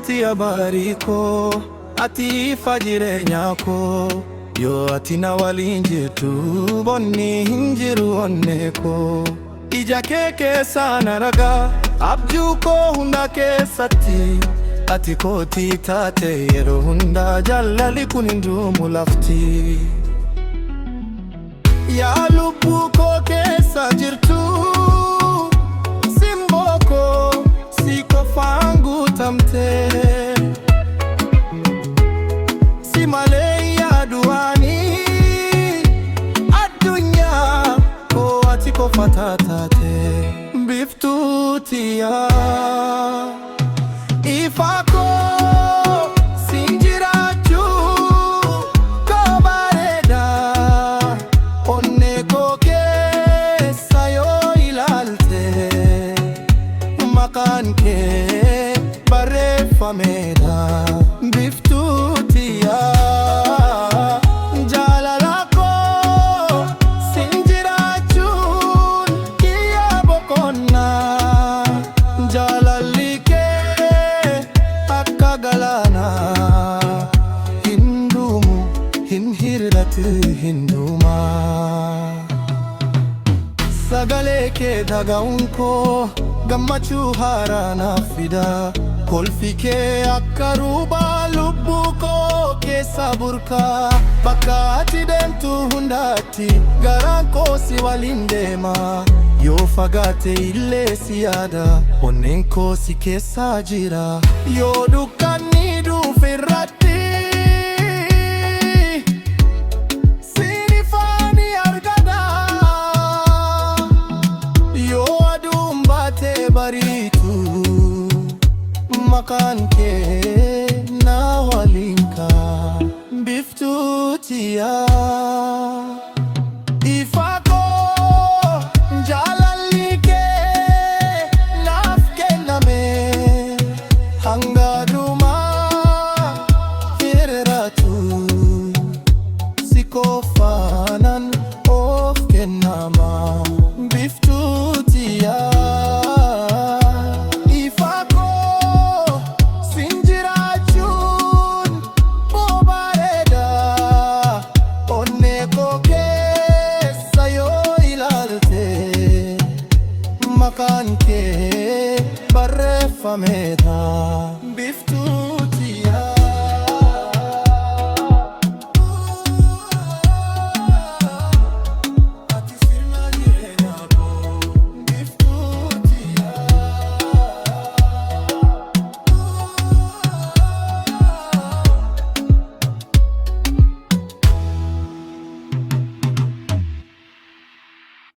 kooti abariko ati fajire nyako yo ati na walinjitu bonni hinjiru onneko ija keke sana raga abjuko hunda kesati ati kooti taate yero hunda jallali kunindumu lafti ya lubbu ko keessa jirtu simboko siko fangu tamte simale ya duani adunya ko atiko fatatate biftutia ifako sinjiraju ko bareda onneko keessa yo ilalte makan ke barreeffamedha biftuutiya jaalalako sinjiraachuun kiyya boqonnaa jaalalli kee akka galaanaa hinduumu hin hir'atu hinduumaa sagalee kee dhaga'uun koo gammachuu haaraa naaf fida kolfi kee akka ruubaa lubbuu koo keessa burqaa bakka ati deemtu hundaatti garaan koo si waliin deema yoo fagaate illee si yaada onneen koo si keessa jira yoo dukkanni dhufe irratti baritu makan ke na walinka biftuutiya ifako jaalalli kee naaf kenname hangaduma hir'atu sikofaanan of kennama biftuutiya makan ke barreeffamedha.